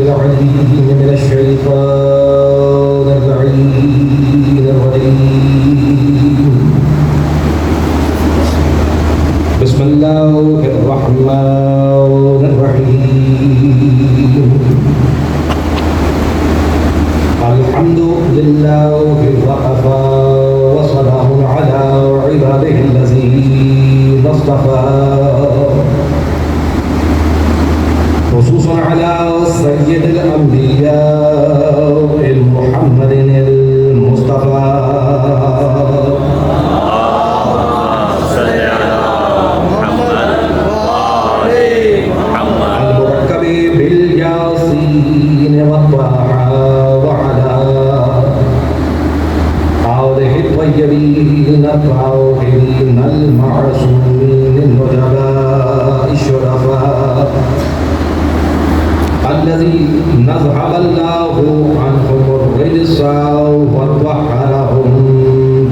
العليم من الشيطان اللعين الرجيم. بسم الله الرحمن الرحيم. الحمد لله وكفى وسلام على عباده الذين اصطفى، خصوصا على سيد الأنبياء محمد المصطفى. المركب بالياسين والطاعة وعلى آله الطيبين الطاهرين المعصومين النجباء الشرفاء الذي نذهب الله عنهم الرجس وطهرهم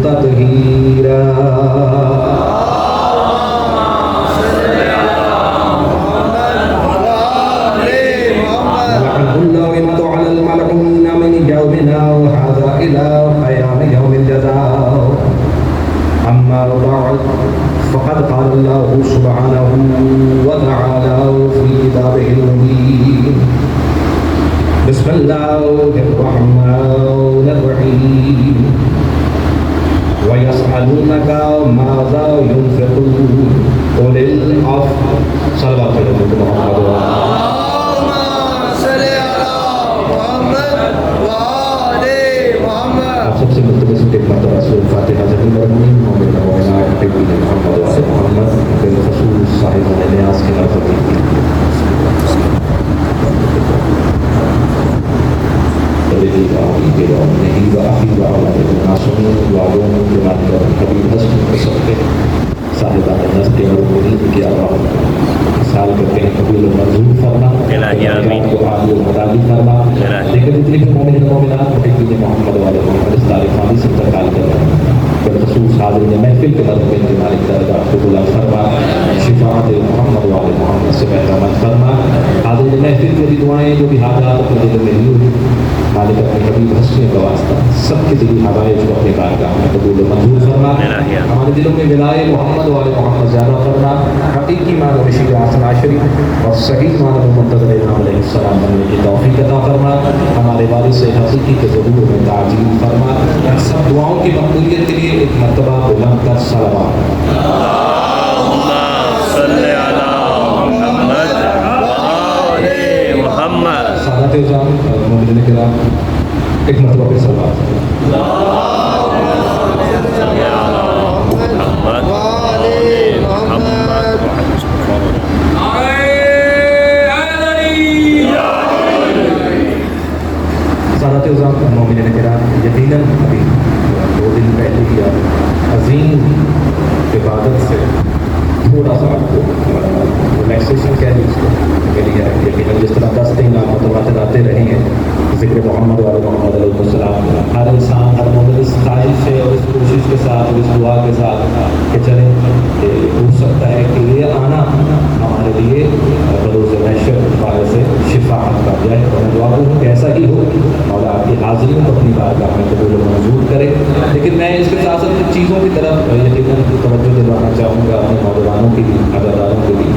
تطهيرا. ونحن اللائمة على الملعون من يومنا وهذا إلى قيام يوم الجزاء. أما بعد، فقد قال الله سبحانه وتعالى في كتابه المبين: بسم الله الرحمن الرحيم. ويسألونك ماذا ينفقون قل العفو. صلوات محمد. سب سے مقدس خدمت رسول فاتحہ جمیل المؤمنین مومن مومنات حبیب محمد وآل محمد بالخصوص صاحب نیاز کی نظر صاحبان نسل اور مرید کی آواز سال کرتے ہیں قبول و منظور فرما، کو عالی و مدالی فرما. لیکن جتنے بھی مومن مومنات محبین محمد والے محمد اس تاریخ خالی سے انتقال کر رہے ہیں، بالخصوص حاضرین محفل کے مرتبے کے مالک درجات کو بلند فرما، شفاعت محمد والے محمد سے بہترمند فرما. حاضرین محفل کی بھی دعائیں جو بھی حاجات اپنے دل میں لی ہوئی مالک اپنے حبیب حسنیوں کا واسطہ سب کے دلی حوائج کو اپنے بارگاہ میں قبول و منظور فرما. ہمارے دلوں میں ولائے محمد والے محمد زیادہ فرما. حقیقی معنی میں شیعہ حسن عاشری اور صحیح معنی میں منتظر امام علیہ السلام بننے کی توفیق عطا فرما. ہمارے والد سے حقیقی کے ظہور میں تعجیل فرما. ان سب دعاؤں کی مقبولیت کے لیے ایک مرتبہ بلند کر صلوات. اللہم صلی علی محمد وآل محمد. سادات اعظام مومنین کرام، ایک مرتبہ پہ صلوات. مومنین کرام، یقیناً ابھی 2 دن پہلے کی عظیم عبادت سے تھوڑا سا آپ کو ریلیکسیشن کہہ لی اس کو ملی ہے. یقیناً جس طرح 10 دن آپ متواتر آتے رہے ہیں ذکر محمد والے محمد علیہ السلام، ہر انسان ہر مومن اس خواہش سے اور اس کوشش کے ساتھ اور اس دعا کے ساتھ کہ چلیں کہ ہو سکتا ہے کہ یہ آنا ہمارے لیے بروز محشر باعث شفاعت بن جائے. اور دعا کو کیسا ہی ہو مولا آپ کی حاضری کو اپنی بارگاہ میں قبول و منظور کرے. لیکن میں اس کے ساتھ ساتھ کچھ چیزوں کی طرف یقیناً توجہ دلوانا چاہوں گا اپنے نوجوانوں کی بھی، عزاداروں کی بھی،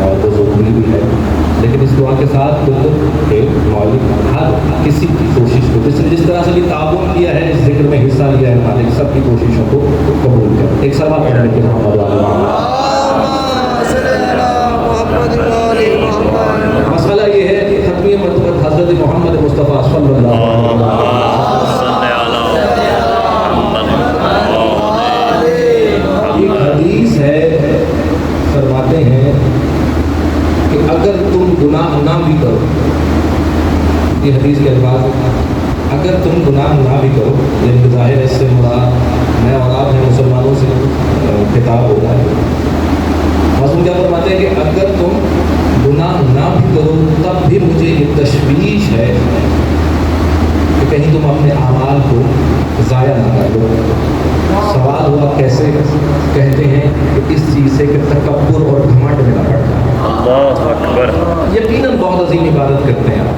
اور وہ ضروری بھی ہے. لیکن اس دعا کے ساتھ بالکل کہ مولوی ہر کسی کی کوشش کو جس طرح سے بھی تعاون کیا ہے، اس ذکر میں حصہ لیا ہے، مالک سب کی کوششوں کو قبول کرے. ایک سوال پڑھنے کے محمد مسئلہ یہ ہے کہ ختمی مرتبہ حضرت محمد مصطفیٰ صلی اللہ علیہ وسلم ایک حدیث ہے، فرماتے ہیں کہ اگر تم گناہ نہ بھی کرو، یہ حدیث کے الفاظ، اگر تم گناہ نہ بھی کرو، یعنی ظاہر اس سے مراد میں اور آپ ہیں مسلمانوں سے خطاب ہوتا ہے. حضرت کیا فرماتے ہیں کہ اگر تم گناہ نہ بھی کرو تب بھی مجھے یہ تشویش ہے کہ کہیں تم اپنے اعمال کو ضائع نہ کر دو. سوال ہوا کیسے؟ کہتے ہیں کہ اس چیز سے کہ تکبر اور گھمنڈ میں نہ پڑتا. اللہ اکبر. یقیناً بہت عظیم عبادت کرتے ہیں آپ،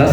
10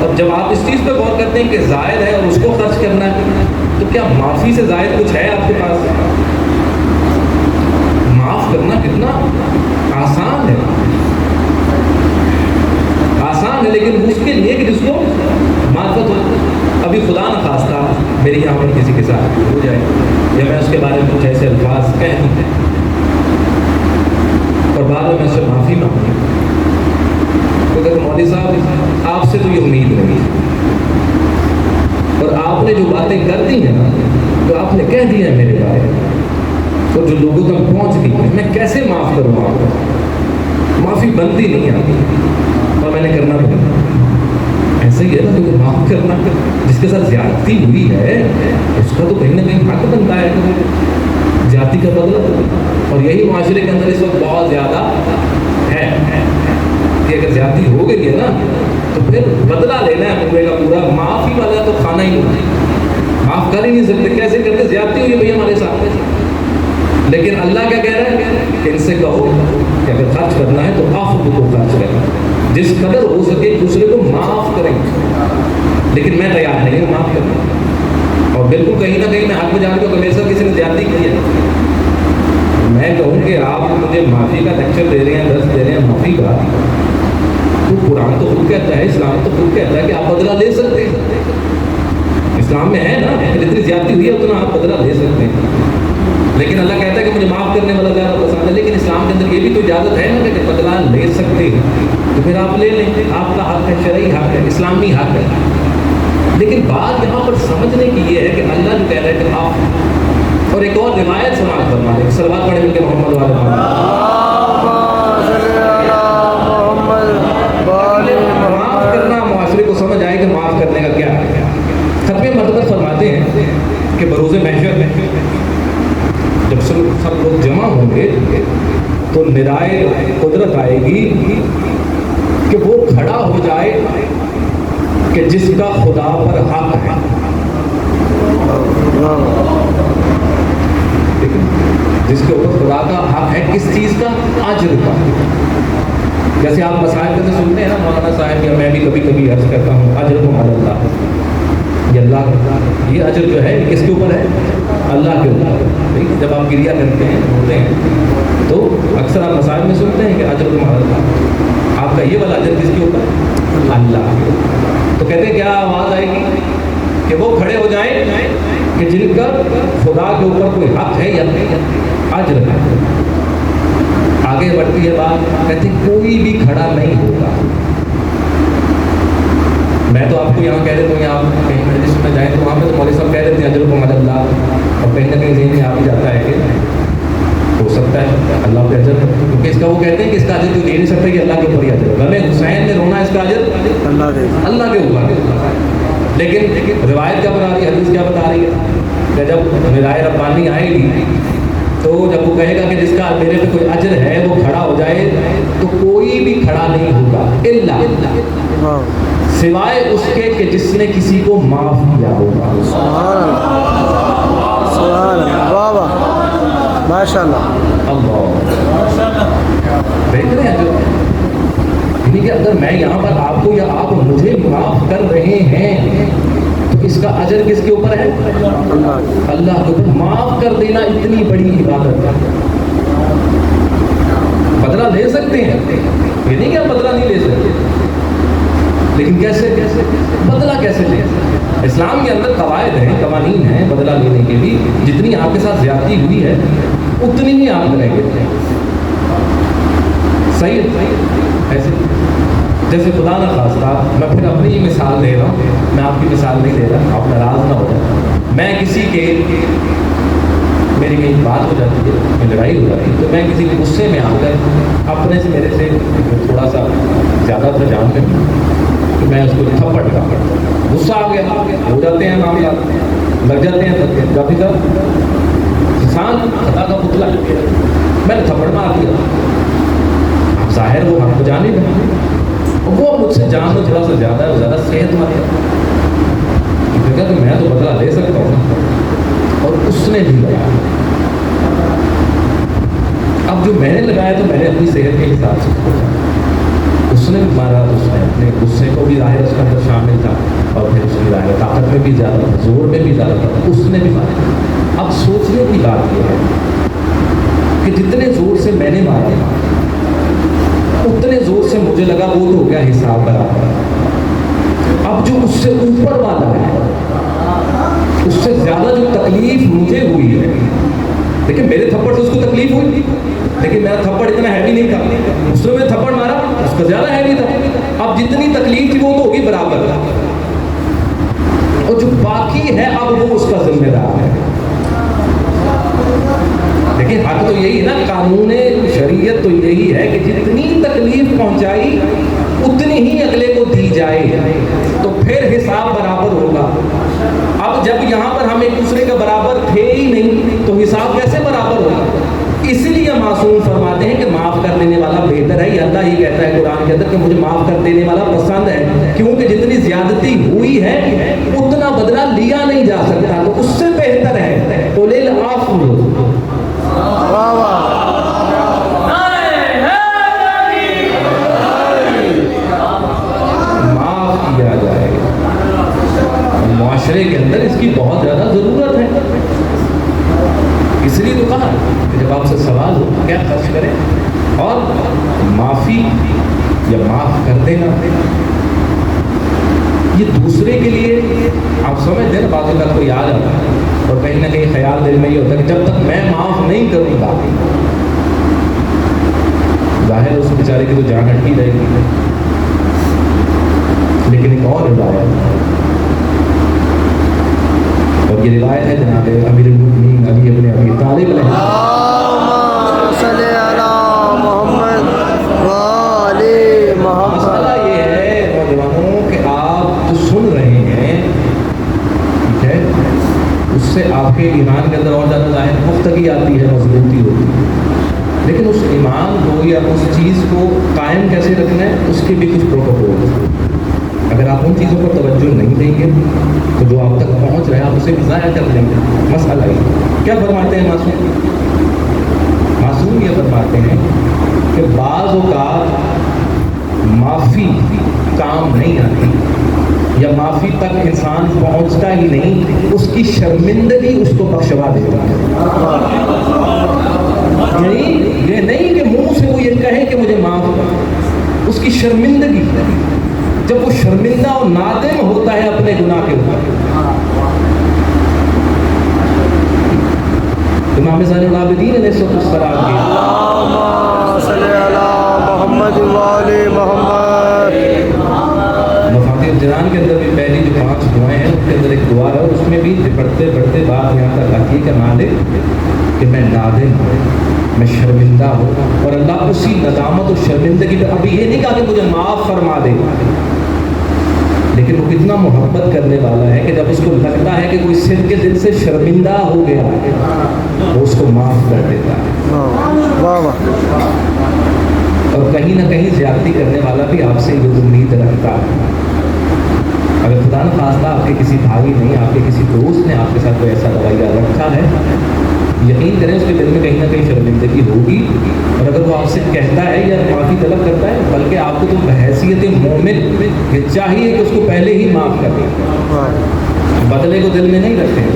اور جب آپ اس چیز پہ غور کرتے ہیں کہ زائد ہے اور اس کو خرچ کرنا ہے، تو کیا معافی سے زائد کچھ ہے آپ کے پاس؟ معاف کرنا کتنا آسان ہے، آسان ہے، لیکن اس کے لیے کہ جس کو معرفت ہو. ابھی خدا نہ خواستہ میری یہاں پر کسی کے ساتھ ہو جائے یا میں اس کے بارے میں کچھ ایسے الفاظ کہہ دوں اور بعد میں اس سے معافی مانگوں، تو کہتے مولوی صاحب آپ سے تو یہ امید نہیں، اور آپ نے جو باتیں کر دی ہیں نا، جو آپ نے کہہ دی ہیں میرے بارے میں، اور جو لوگوں تک پہنچ دی ہیں، میں کیسے معاف کروں آپ کو؟ معافی بنتی نہیں آتی اور میں نے کرنا پڑا. ایسا ہی ہے نا، تو معاف کرنا جس کے ساتھ زیادتی ہوئی ہے اس کا تو کہیں نہ کہیں حق بنتا ہے زیادتی کا بدلہ. اور یہی معاشرے کے اندر اس وقت بہت زیادہ ہے کہ اگر زیادتی ہو گئی ہے نا تو پھر بدلہ لینا ہے پورے کا پورا. معافی والا تو کھانا ہی نہیں، معاف کر ہی نہیں سکتے. کیسے کرتے؟ زیادتی ہوئی بھائی ہمارے ساتھ. لیکن اللہ کیا کہہ رہا ہے کہ ان سے کہو کہ اگر خرچ کرنا ہے تو عفو کو خرچ کرنا، جس قدر ہو سکے ایک دوسرے کو معاف کریں. لیکن میں تیار نہیں ہوں معاف کرنا، اور بالکل کہیں نہ کہیں میں حق میں جانتا ہوں کہ میرے ساتھ کسی نے زیادتی کی ہے. میں کہوں کہ آپ مجھے معافی کا لیکچر دے رہے ہیں، درس دے رہے ہیں معافی کا، تو قرآن تو خود کہتا ہے، اسلام تو خود کہتا ہے کہ آپ بدلہ لے سکتے ہیں. اسلام میں ہے نا کہ جتنی زیادتی ہوئی ہے اتنا آپ بدلہ لے سکتے ہیں. لیکن اللہ کہتا ہے کہ مجھے معاف کرنے والا زیادہ پسند ہے. لیکن اسلام کے اندر یہ بھی تو اجازت ہے نا کہ بدلہ لے سکتے ہیں، تو پھر آپ لے لیں، آپ کا حق ہے، شرعی حق ہے، اسلامی حق ہے. لیکن بات یہاں پر سمجھنے کی یہ ہے کہ اللہ جو کہہ رہا ہے کہ آپ، اور ایک اور روایت سماعت فرما لیں، صلوات پڑھیں مل کے محمد والے معاف کرنا. معاشرے کو سمجھ آئے کہ معاف کرنے کا کیا ہے. ختم مرتبہ فرماتے ہیں کہ بروز محشر میں جب سب لوگ جمع ہوں گے تو ندائے قدرت آئے گی کہ وہ کھڑا ہو جائے کہ جس کا خدا پر حق ہے. جس کے اوپر خدا کا حق ہے، کس چیز کا؟ اجر کا. جیسے آپ مسائل میں تو سنتے ہیں نا مولانا صاحب، یا میں بھی کبھی کبھی عرض کرتا ہوں اجر کو مال اللہ، یہ اللہ، یہ اجر جو ہے کس کے اوپر ہے؟ اللہ کے اوپر. جب آپ کریا کرتے ہیں ہوتے ہیں تو اکثر آپ مسائل میں سنتے ہیں کہ اجر کو مال اللہ، آپ کا یہ والا اجر کس کے اوپر؟ اللہ کے اوپر. تو کہتے ہیں کیا آواز آئے گی کہ وہ کھڑے ہو جائیں کہ جن کا خدا کے اوپر کوئی حق ہے یا اجر ہے. آگے بڑھتی ہے بات، کہتے کوئی بھی کھڑا نہیں ہوگا. میں تو آپ کو یہاں کہہ دیتا ہوں، یہاں آپ کہیں مجلس میں جائیں تو وہاں پہ تو مولوی صاحب کہہ دیتے ہیں اجر کو مال اللہ، اور کہیں نہ کہیں ذہن میں آ بھی جاتا ہے کہ ہو سکتا ہے اللہ پہ اجر، کیونکہ اس کا وہ کہتے ہیں کہ اس کا اجر تو دے نہیں سکتا کہ اللہ کے اوپر ہی اجر. غم حسین میں رونا، اس کا اجر اللہ کے اوپر. لیکن روایت کیا بتا رہی ہے، حدیث کیا بتا رہی ہے کہ جب ندائے ربانی آئے گی تو جب وہ کہے گا کہ جس کا میرے پہ کوئی اجر ہے وہ کھڑا ہو جائے، تو کوئی بھی کھڑا نہیں ہوگا الا سوائے اس کے کہ جس نے کسی کو معاف کیا ہوگا. ماشاء اللہ، دیکھ رہے ہیں یعنی کہ اگر میں یہاں پر آپ کو یا آپ مجھے معاف کر رہے ہیں تو اس کا اجر کس کے اوپر ہے؟ اللہ کے اوپر. معاف کر دینا اتنی بڑی عبادت ہے. بدلہ لے سکتے ہیں، یہ نہیں کہ آپ بدلہ نہیں لے سکتے، لیکن کیسے بدلہ کیسے لیں؟ اسلام کے اندر قواعد ہیں، قوانین ہیں بدلہ لینے کے لیے. جتنی آپ کے ساتھ زیادتی ہوئی ہے اتنی ہی آپ لیں گے. صحیح ہے ایسے. جیسے خدا نہ خواستہ میں پھر اپنی ہی مثال دے رہا ہوں، میں آپ کی مثال نہیں دے رہا، آپ ناراض نہ ہو جائیں. میں کسی کے، میری کہیں بات ہو جاتی ہے، لڑائی ہو جاتی ہے، تو میں کسی کے غصے میں آ کر اپنے سے میرے سے تھوڑا سا زیادہ تر جان کر کہ میں اس کو تھپڑ کا غصہ آ گیا، ہو جاتے ہیں معاملات، لگ جاتے ہیں تب کافی سر انسان خدا کا پتلا، میں نے تھپڑ مار دیا. ظاہر وہ حق جانے میں وہ مجھ سے جان میں تھوڑا سا زیادہ ہے، زیادہ صحت مند ہے، کہ میں تو بدلہ لے سکتا ہوں، اور اس نے بھی لگایا. اب جو میں نے لگایا تو میں نے اپنی صحت کے حساب سے، اس نے بھی مارا، اس نے اپنے غصے کو بھی ظاہر اس کے اندر شامل بڑا ہے, طاقت میں بھی زیادہ تھا, زور میں بھی زیادہ تھا, اس نے بھی مارا. اب سوچنے کی بات یہ ہے کہ جتنے زور سے میں نے مارا اتنے زور سے مجھے لگا وہ تو ہو گیا حساب برابر. اب جو اس سے اوپر والا ہے, اس سے زیادہ جو تکلیف مجھے ہوئی ہے, لیکن میرے تھپڑ سے اس کو تکلیف ہوئی, لیکن میرا تھپڑ اتنا ہیوی نہیں تھا, اس نے تھپڑ مارا اس کا زیادہ ہیوی تھا. اب جتنی تکلیف تھی وہ تو ہوگی برابر, اور جو باقی ہے اب وہ اس کا ذمہ دار ہے. لیکن حق تو یہی ہے نا, قانون شریعت تو یہی ہے کہ جتنی تکلیف پہنچائی اتنی ہی اگلے کو دی جائے, تو پھر حساب برابر ہوگا. اب جب یہاں پر ہم ایک دوسرے کا برابر تھے ہی نہیں تو حساب کیسے برابر ہوگا؟ اسی لیے معصوم فرماتے ہیں کہ معاف کر دینے والا بہتر ہے. یہ اللہ ہی کہتا ہے قرآن کے اندر کہ مجھے معاف کر دینے والا پسند ہے, کیونکہ جتنی زیادتی ہوئی ہے اتنا بدلہ لیا نہیں جا سکتا, تو اس سے بہتر ہے قُلِ الْعَفْوُ. معاف کیا جائے. معاشرے کے اندر اس کی بہت زیادہ ضرورت ہے. اس لیے تو کہا کہ جب آپ سے سوال ہو کیا خرچ کریں, اور معافی یا معاف کر دینا یہ دوسرے کے لیے آپ سمجھتے ہیں نا, باتوں کا کوئی یاد آتا ہے اور کہیں نہ کہیں خیال دل میں یہ ہوتا ہے کہ جب تک میں معاف نہیں کروں گا, ظاہر اس بیچارے کی تو جان اٹکی رہے گی. لیکن ایک اور روایت, اور یہ روایت ہے جناب امیر المؤمنین علی ابن ابی طالب علیہ السلام. مسئلہ یہ ہے نوجوانوں کہ آپ جو سن رہے ہیں, ٹھیک ہے, اس سے آپ کے ایمان کے اندر اور زیادہ ظاہر پختگی آتی ہے, مضبوطی ہوتی ہے. لیکن اس ایمان کو یا اس چیز کو قائم کیسے رکھنا ہے اس کے بھی کچھ پروٹوکول ہیں. اگر آپ ان چیزوں پر توجہ نہیں دیں گے تو جو آپ تک پہنچ رہے ہیں آپ اسے بھی ضائع کر دیں گے. مسئلہ یہ کیا فرماتے ہیں معصوم؟ معصوم یہ فرماتے ہیں کہ بعض اوقات معافی کام نہیں آتی, یا معافی تک انسان پہنچتا ہی نہیں, اس کی شرمندگی اس کو بخشوا دیتا ہے. یہ نہیں کہ منہ سے وہ یہ کہے کہ مجھے معاف کر, اس کی شرمندگی, جب وہ شرمندہ اور نادم ہوتا ہے اپنے گناہ کے اوپر. امام زین العابدین علیہ السلام مفاتیح الجنان کے اندر بھی پہلی جو 5 دعائیں ہیں اس کے اندر ایک دعا ہے, اور اس میں بھی پڑھتے پڑھتے بات یہاں تک آتی ہے کہ مالک کہ میں نادم ہوں, میں شرمندہ ہوں, اور اللہ اسی ندامت اور شرمندگی پہ ابھی یہ نہیں کہا کہ مجھے معاف فرما دے, لیکن وہ کتنا محبت کرنے والا ہے کہ جب اس کو لگتا ہے کہ کوئی سر کے دل سے شرمندہ ہو گیا وہ اس کو معاف کر دیتا ہے. اور کہیں نہ کہیں زیادتی کرنے والا بھی آپ سے یہ امید رکھتا ہے. اگر خدا نخواستہ آپ کے کسی بھائی نے, آپ کے کسی دوست نے آپ کے ساتھ کوئی ایسا رویہ رکھا ہے, یقین کریں اس کے دل میں کہیں نہ کہیں شرمندگی ہوگی, اور اگر وہ آپ سے کہتا ہے یا معافی طلب کرتا ہے, بلکہ آپ کو تو بحیثیت مومن یہ چاہیے کہ اس کو پہلے ہی معاف کر دیں, بدلے کو دل میں نہیں رکھیں.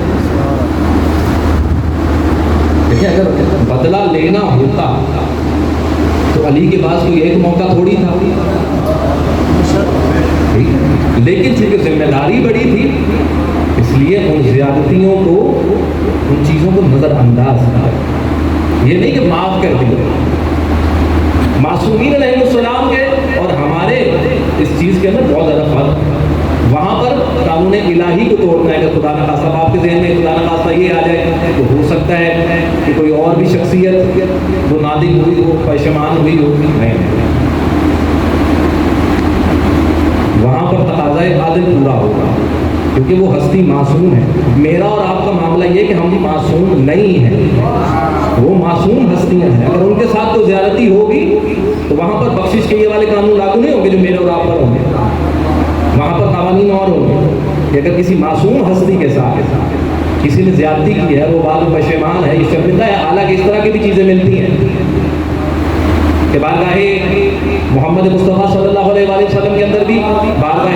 دیکھیں اگر بدلہ لینا ہوتا تو علی کے پاس کوئی ایک موقع تھوڑی تھا, لیکن چونکہ ذمہ داری بڑی تھی اس لیے ان زیادتیوں کو, ان چیزوں کو نظر انداز کیا. یہ نہیں کہ معاف کر دیا. معصومین علیہ السلام کے اور ہمارے اس چیز کے اندر بہت زیادہ فرق ہے. وہاں پر قانون الہی کو توڑنا ہے. کہ خدا نہ خواستہ آپ کے ذہن میں خدا نہ خواستہ یہ آ جائے تو ہو سکتا ہے کہ کوئی اور بھی شخصیت جو نادم ہوئی ہو, پشیمان ہوئی ہو, نہیں, وہاں پر تقاضۂ عادل پورا ہوگا کیونکہ وہ ہستی معصوم ہے. میرا اور آپ کا معاملہ یہ کہ ہم بھی معصوم نہیں ہیں, وہ معصوم ہستیاں ہیں. اگر ان کے ساتھ کوئی زیادتی ہوگی تو وہاں پر بخشش کے یہ والے قانون لاگو نہیں ہوں گے جو میرے اور آپ پر ہوں گے. وہاں پر قوانین اور ہوں گے کہ اگر کسی معصوم ہستی کے ساتھ کسی نے زیادتی کی ہے, وہ بعد میں پشیمان ہے, یہ شرمندہ ہے, حالانکہ اس طرح کی بھی چیزیں ملتی ہیں کہ بارگاہ محمد مصطفیٰ صلی اللہ علیہ وسلم کے اندر بھی بارگاہ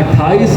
28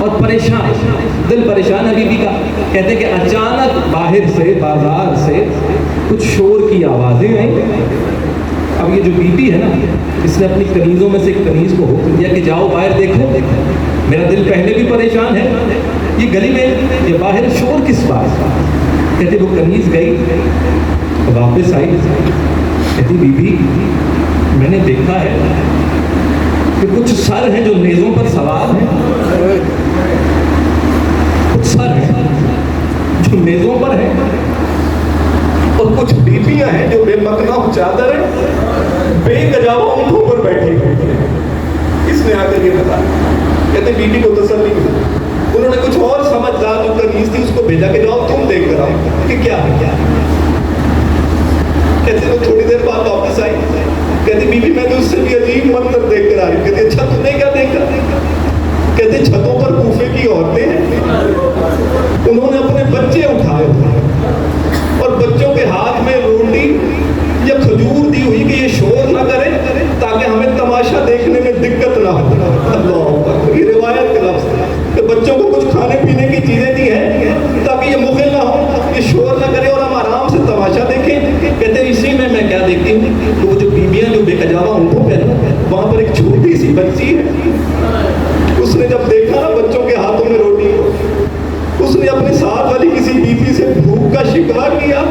اور پریشان، دل پریشان ہے بیوی کا. کہتے کہ اچانک باہر سے بازار سے کچھ شور کی آوازیں آئیں. اب یہ جو بیوی ہے نا، اس نے اپنی کنیزوں میں سے ایک کنیز کو حکم دیا کہ جاؤ باہر دیکھو، میرا دل پہلے بھی پریشان ہے، یہ گلی میں یہ باہر شور کس بات. کہتے وہ کنیز گئی، واپس آئی، کہتی بیوی میں نے دیکھا ہے کہ کچھ سر ہیں جو نیزوں پر سوار ہیں، کچھ سر ہیں جو نیزوں پر ہیں، اور کچھ بیویاں ہیں جو بے مکنہ چادر ہیں، بے گجاوا اونٹوں پر بیٹھی ہیں. اس نے آ کر یہ بتایا. کہتے بیوی کو تسلی ہوئی. انہوں نے کچھ اور سمجھدار جو کنیز تھی اس کو بھیجا کہ جاؤ تم دیکھ کر آؤ کہ کیا ہے کیا. کہتے وہ تھوڑی دیر بعد واپس آئی. کہتے بیوی میں نے اس سے بھی عجیب منظر دیکھ کر آ رہی. کہتے اچھا تم نے کیا دیکھا؟ کہتے چھتوں پر کوفے کی عورتیں ہیں، انہوں نے اپنے بچے اٹھائے اور بچوں کے ہاتھ میں روٹی یا کھجور دی ہوئی کہ یہ شور نہ کرے تاکہ ہمیں تماشا دیکھنے میں دقت نہ ہو. اللہ اکبر. یہ روایت کے لفظ ہے کہ بچوں کو کچھ کھانے پینے کی چیزیں دی ہیں تاکہ یہ مغل نہ ہو، یہ شور نہ کرے اور ہم آرام سے تماشا دیکھیں. کہتے اسی میں کیا دیکھتی ہوں کہ وہ جو بیویاں جو بے کجاوا اونٹوں پہ وہاں پر ایک چھوٹی سی بچی ہے. اس نے جب دیکھا نا بچوں کے ہاتھوں میں روٹی، اس نے اپنے ساتھ والی کسی بیوی سے بھوک کا شکوہ کیا.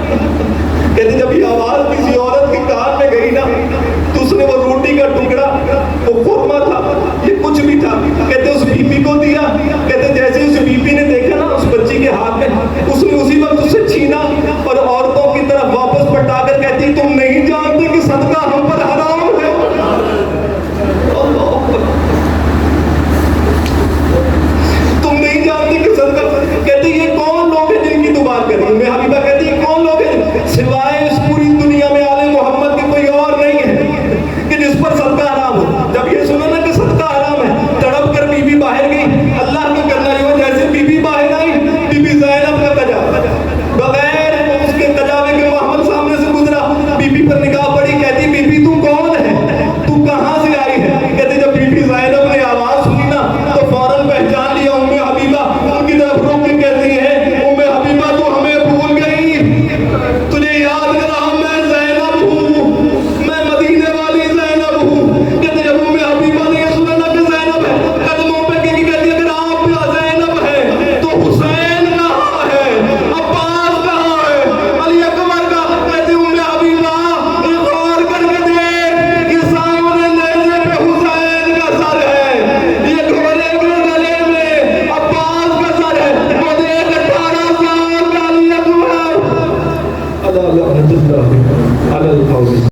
کہتے جب یہ آواز کسی عورت کے کان میں گئی نا تو اس نے وہ روٹی کا ٹکڑا، وہ قورمہ تھا، یہ کچھ بھی تھا، کہتے اس بیوی کو دیا. کہتے جیسے اس بیوی نے دیکھا نا اس بچی کے ہاتھ میں، اس نے اسی وقت اسے چھینا اور عورتوں کی طرف واپس پلٹا کر کہتی تم نہیں جانتے کہ صدقہ ہم پر حرام ہے. تم نہیں جانتے کہ صدقہ. کہتے یہ کون لوگ ہیں جن کی تو بات کر رہی ہے. حبیبہ کہتی یہ کون لوگ ہیں سوائے اس پوری دنیا میں آل محمد کے کوئی اور نہیں ہے کہ جس پر صدقہ حرام ہو. جب یہ سنا نا کہ صدقہ حرام ہے، تڑپ کر بی بی باہر گئی. اللہ کو کرنا یہ ہو جیسے بی بی باہر آئی، بی بی زینب کا کجا بغیر اس کے کجاوے کے محمد سامنے سے گزرا. بی بی پر نگاہ پڑی. کہتی بی بی تو کون ہے، تو کہاں سے آئی ہے؟ کہتے جب بی بی زینب نے آواز سنی نا تو فوراً پہچان لیا ام حبیبہ. ان کی طرف روک کے کہتی ہے ام حبیبہ تو ہمیں بھول گئی، تجھے یاد کرا میں زینب ہوں، میں مدینے والی زینب ہوں. کہتے جب ام حبیبہ نے یہ سنا نا کہ زینب ہے، قدموں پہ کی کہتی اگر آپ زینب ہے تو حسین کہاں ہے، عباس کہاں ہے، علی اکبر کا. کہتی ام حبیبہ ایک غور کر کے دیکھ کہ سامنے نیزے پہ حسین کا سر ہے، یہ گھوڑے کے گلے میں عباس کا سر ہے، وہ دیکھ 18 سال کا علی اکبر. اللہ اللہ